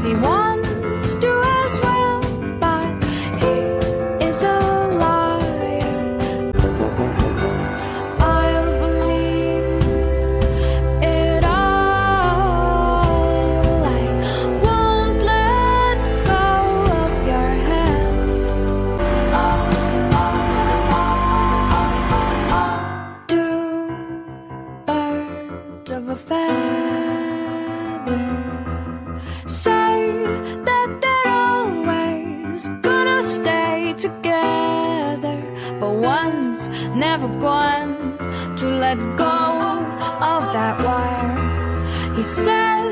'cause he wants to as well, but he is a liar. I'll believe it all. I won't let go of your hand. Two birds of a feather say that they're always gonna stay together, but one's never going to let go of that wire. He said